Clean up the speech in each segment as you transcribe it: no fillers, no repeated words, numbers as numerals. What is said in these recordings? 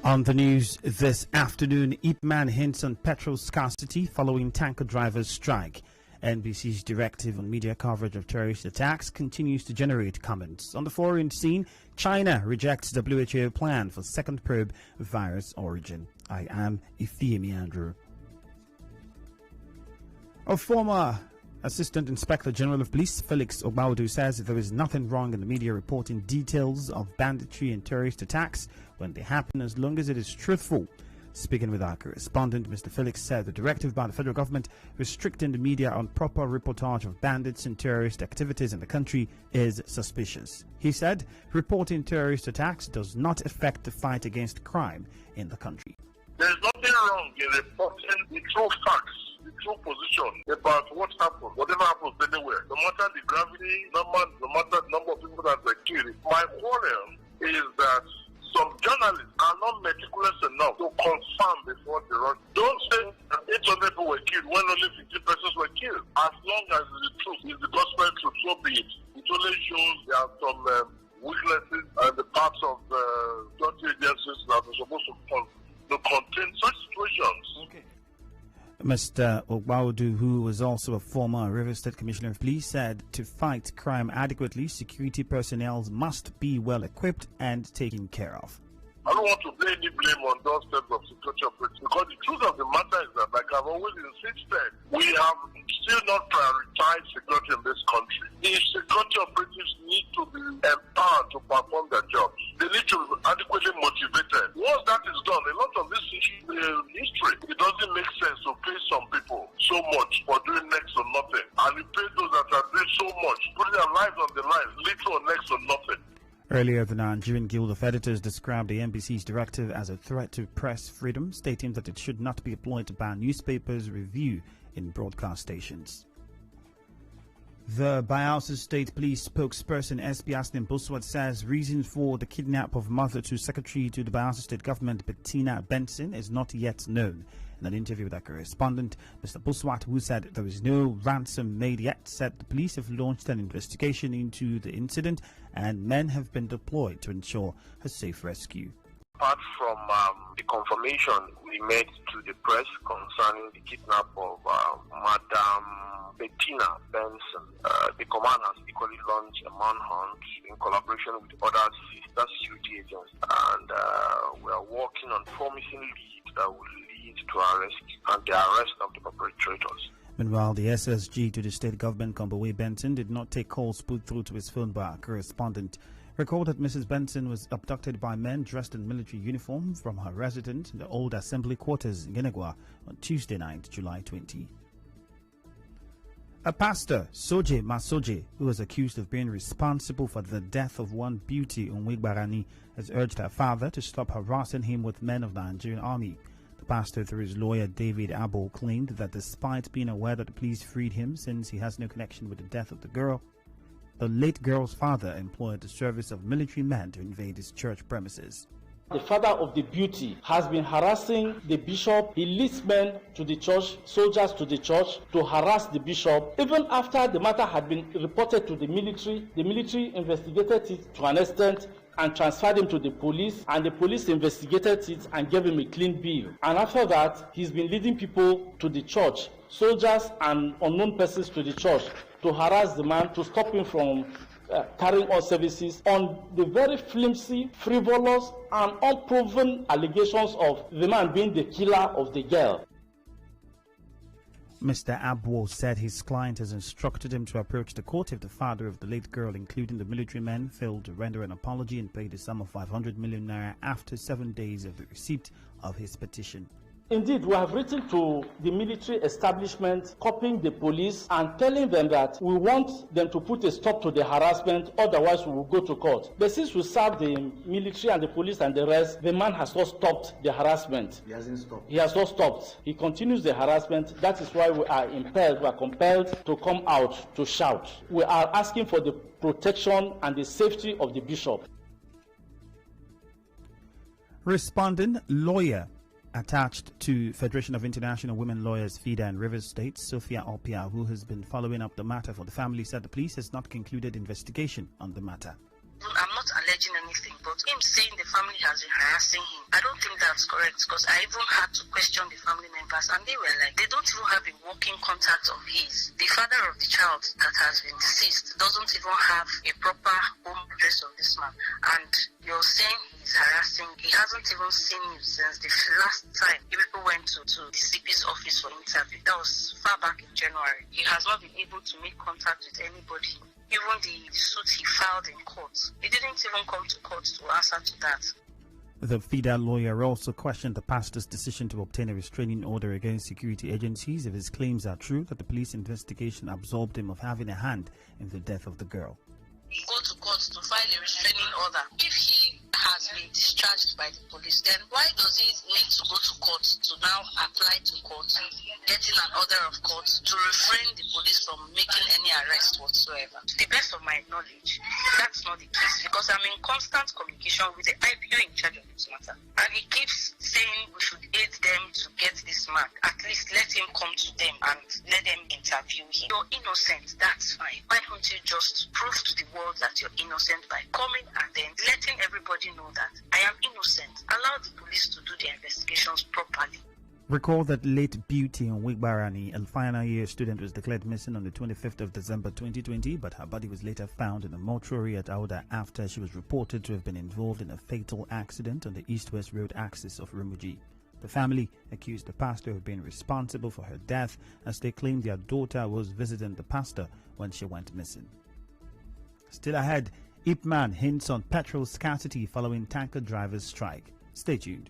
On the news this afternoon, Ifiemi hints on petrol scarcity following tanker drivers' strike. NBC's directive on media coverage of terrorist attacks continues to generate comments. On the foreign scene, China rejects WHO plan for second probe virus origin. I am Ifiemi Andrew. A former Assistant Inspector General of Police Felix Ogbaudu says there is nothing wrong in the media reporting details of banditry and terrorist attacks when they happen, as long as it is truthful. Speaking with our correspondent, Mr. Felix said the directive by the federal government restricting the media on proper reportage of bandits and terrorist activities in the country is suspicious. He said reporting terrorist attacks does not affect the fight against crime in the country. There is nothing wrong in reporting the true facts, the true position about what happened, whatever happens anywhere. No matter the gravity, no matter the number of people that were killed. My quarrel is that some journalists are not meticulous enough to confirm before they run. Don't say that 800 people were killed when only 50 persons were killed. As long as the truth is the gospel truth, so be it. It only shows there are some weaknesses and the parts of dirty agencies that are supposed to contain such situations. Okay. Mr. Ogbaudu, who was also a former River State Commissioner of Police, said to fight crime adequately, security personnel must be well equipped and taken care of. I don't want to lay any blame on those types of security operatives, because the truth of the matter is that, like I've always insisted, we have still not prioritized security in this country. The security operatives need to be empowered to perform their jobs. They need to be adequately motivated. Once that is done, a lot of this history, it doesn't make sense to pay some people so much for doing next to nothing, and you pay those that are doing so much, putting their lives on the line, little or next to nothing. Earlier, the Nigerian Guild of Editors described the NBC's directive as a threat to press freedom, stating that it should not be employed to ban newspapers' review in broadcast stations. The Bayelsa State Police spokesperson SP Aslim Buswat says reason for the kidnap of mother to secretary to the Bayelsa State government, Bettina Benson, is not yet known. In an interview with our correspondent, Mr. Buswat, who said there is no ransom made yet, said the police have launched an investigation into the incident and men have been deployed to ensure her safe rescue. Apart from the confirmation we made to the press concerning the kidnap of Madam Bettina Benson, the command has equally launched a manhunt in collaboration with other sister security agents, and we are working on promising leads that will lead to arrest and the arrest of the perpetrators. Meanwhile, the SSG to the state government, Kombowe Benson, did not take calls put through to his phone by our correspondent. Recalled that Mrs. Benson was abducted by men dressed in military uniform from her residence in the old assembly quarters in Yenegua on Tuesday night, July 20. A pastor, Soje Masoje, who was accused of being responsible for the death of one beauty, Onwigbarani, has urged her father to stop harassing him with men of the Nigerian army. The pastor, through his lawyer David Abo, claimed that despite being aware that the police freed him since he has no connection with the death of the girl, the late girl's father employed the service of military men to invade his church premises. The father of the beauty has been harassing the bishop. He leads men to the church, soldiers to the church, to harass the bishop. Even after the matter had been reported to the military investigated it to an extent and transferred him to the police, and the police investigated it and gave him a clean bill. And after that, he's been leading people to the church, soldiers and unknown persons to the church, to harass the man, to stop him from carrying on services on the very flimsy, frivolous, and unproven allegations of the man being the killer of the girl. Mr. Abwo said his client has instructed him to approach the court if the father of the late girl, including the military men, failed to render an apology and pay the sum of 500 million naira after 7 days of the receipt of his petition. Indeed, we have written to the military establishment, copying the police and telling them that we want them to put a stop to the harassment, otherwise we will go to court. But since we serve the military and the police and the rest, the man has not stopped the harassment. He hasn't stopped. He has not stopped. He continues the harassment. That is why we are compelled to come out to shout. We are asking for the protection and the safety of the bishop. Responding lawyer attached to Federation of International Women Lawyers, FIDA, and Rivers State, Sophia Opia, who has been following up the matter for the family, said the police has not concluded investigation on the matter. I'm not alleging anything, but him saying the family has been harassing him, I don't think that's correct, because I even had to question the family members, and they were like, they don't even have a working contact of his. The father of the child that has been deceased doesn't even have a proper home address of this man, and you're saying he's harassing. He hasn't even seen you since the last time you people went to the CP's office for interview. That was far back in January. He has not been able to make contact with anybody. Even the suit he filed in court, he didn't even come to court to answer to that. The FIDA lawyer also questioned the pastor's decision to obtain a restraining order against security agencies if his claims are true that the police investigation absolved him of having a hand in the death of the girl. Go to court to file a restraining order. If he has been discharged by the police, then why does he need to go to court to now apply to court, getting an order of court to refrain the police from making any arrest whatsoever? To the best of my knowledge, that's not the case, because I'm in constant communication with the IPO in charge of this matter, and he keeps saying we should aid them to get this man. At least let him come to them and let them interview him. You're innocent, that's fine. Why don't you just prove to the world that you're innocent by coming and then letting everybody know that I am innocent? Allow the police to do their investigations properly. Recall that late Beauty Onwigbarani, a final year student, was declared missing on the 25th of December 2020, but her body was later found in a mortuary at Auda after she was reported to have been involved in a fatal accident on the east-west road axis of Rumuji. The family accused the pastor of being responsible for her death, as they claimed their daughter was visiting the pastor when she went missing. Still ahead, Ipman hints on petrol scarcity following tanker drivers' strike. Stay tuned.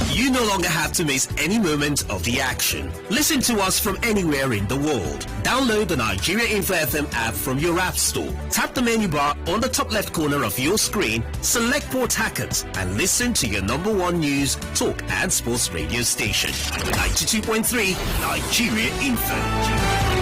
You no longer have to miss any moment of the action. Listen to us from anywhere in the world. Download the Nigeria Info FM app from your app store. Tap the menu bar on the top left corner of your screen, select Port Hackett, and listen to your number one news, talk and sports radio station. 92.3 Nigeria Info.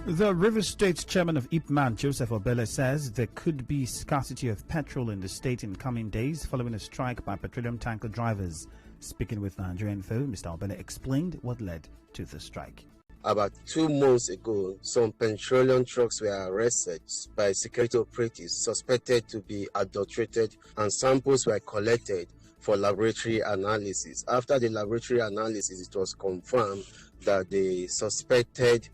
The Rivers State's chairman of Ipman, Joseph Obele, says there could be scarcity of petrol in the state in coming days following a strike by petroleum tanker drivers. Speaking with Nigeria Info, Mr. Obele explained what led to the strike. About 2 months ago, some petroleum trucks were arrested by security operatives suspected to be adulterated, and samples were collected for laboratory analysis. After the laboratory analysis, it was confirmed that the suspected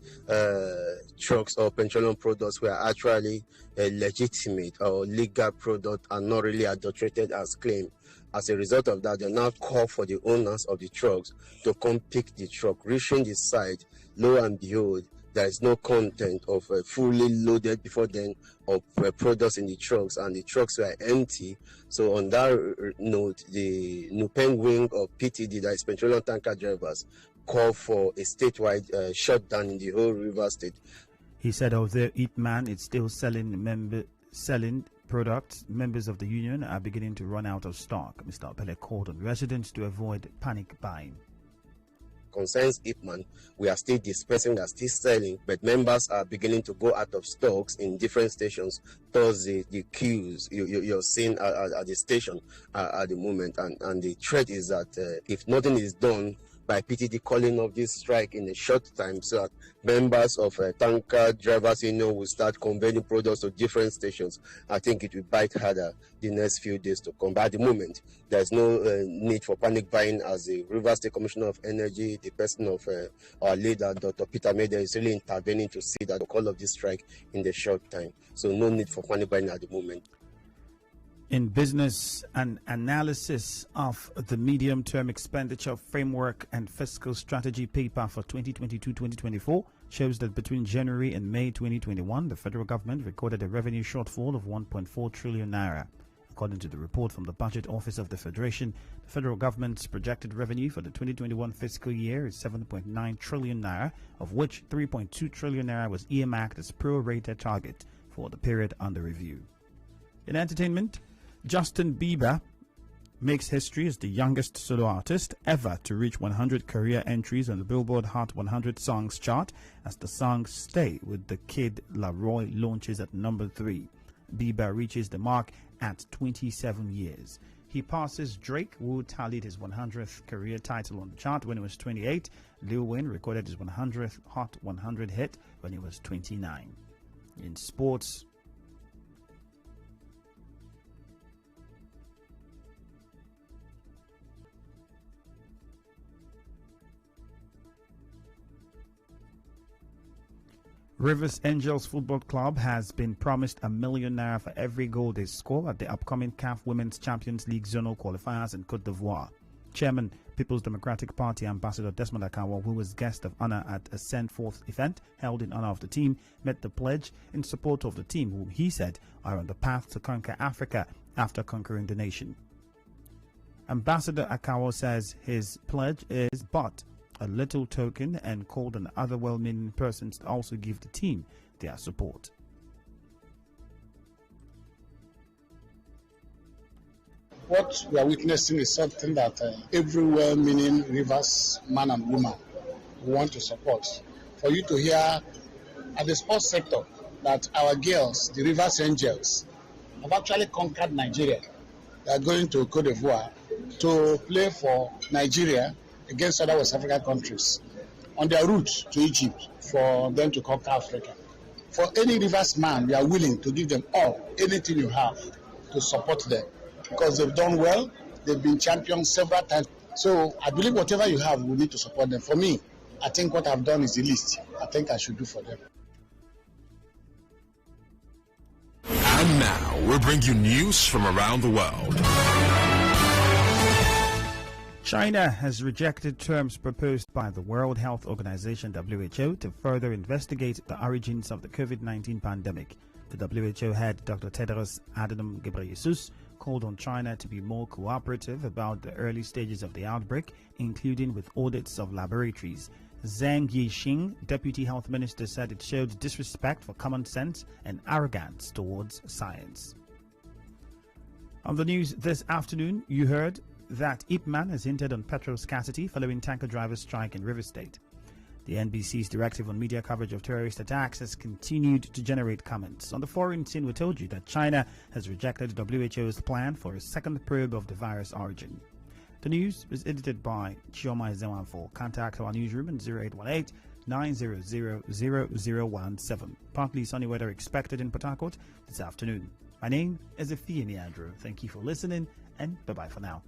trucks or petroleum products were actually a legitimate or legal product and not really adulterated as claimed. As a result of that, they now call for the owners of the trucks to come pick the truck. Reaching the site, lo and behold, there is no content of fully loaded before then of products in the trucks, and the trucks were empty. So on that note, the Nupeng wing of PTD, that is petroleum tanker drivers, call for a statewide shutdown in the whole River State. He said although Ipman is still selling products, members of the union are beginning to run out of stock. Mr. Obele called on residents to avoid panic buying. Concerns Ipman, we are still dispersing, we are still selling, but members are beginning to go out of stocks in different stations towards the queues you're seeing at the station at the moment. And the threat is that if nothing is done by PTD calling off this strike in a short time, so that members of tanker drivers union will start conveying products to different stations, I think it will bite harder the next few days to come. But at the moment, there is no need for panic buying, as the River State Commissioner of Energy, the person of our leader, Dr. Peter Mede, is really intervening to see that the call of this strike in the short time. So no need for panic buying at the moment. In business, an analysis of the medium-term expenditure framework and fiscal strategy paper for 2022-2024 shows that between January and May 2021, the federal government recorded a revenue shortfall of 1.4 trillion naira. According to the report from the Budget Office of the Federation, the federal government's projected revenue for the 2021 fiscal year is 7.9 trillion naira, of which 3.2 trillion naira was earmarked as pro-rata target for the period under review. In entertainment, Justin Bieber makes history as the youngest solo artist ever to reach 100 career entries on the Billboard Hot 100 Songs chart, as the song Stay with the Kid Laroi launches at number 3. Bieber reaches the mark at 27 years. He passes Drake, who tallied his 100th career title on the chart when he was 28. Lil Wayne recorded his 100th Hot 100 hit when he was 29. In sports, Rivers Angels Football Club has been promised £1 million for every goal they score at the upcoming CAF Women's Champions League zonal qualifiers in Côte d'Ivoire. Chairman, People's Democratic Party Ambassador Desmond Akawo, who was guest of honor at a send-forth event held in honor of the team, met the pledge in support of the team, whom he said are on the path to conquer Africa after conquering the nation. Ambassador Akawo says his pledge is but a little token and called on other well-meaning persons to also give the team their support. What we are witnessing is something that every well-meaning Rivers man and woman want to support. For you to hear at the sports sector that our girls, the Rivers Angels, have actually conquered Nigeria. They are going to Côte d'Ivoire to play for Nigeria against other West African countries on their route to Egypt for them to conquer Africa. For any Rivers man, we are willing to give them anything you have to support them because they've done well, they've been champions several times. So I believe whatever you have, we need to support them. For me, I think what I've done is the least I think I should do for them. And now we'll bring you news from around the world. China has rejected terms proposed by the World Health Organization (WHO) to further investigate the origins of the COVID-19 pandemic. The WHO head, Dr. Tedros Adhanom Ghebreyesus, called on China to be more cooperative about the early stages of the outbreak, including with audits of laboratories. Zhang Yixing, Deputy Health Minister, said it showed disrespect for common sense and arrogance towards science. On the news this afternoon, you heard that Ipman has hinted on petrol scarcity following tanker drivers' strike in Rivers State. The NBC's directive on media coverage of terrorist attacks has continued to generate comments. On the foreign scene, we told you that China has rejected WHO's plan for a second probe of the virus origin. The news was edited by Chioma Ezenwanfo. Contact our newsroom at 0818-900-0017. Partly sunny weather expected in Port Harcourt this afternoon. My name is Ifiemi. Thank you for listening, and bye-bye for now.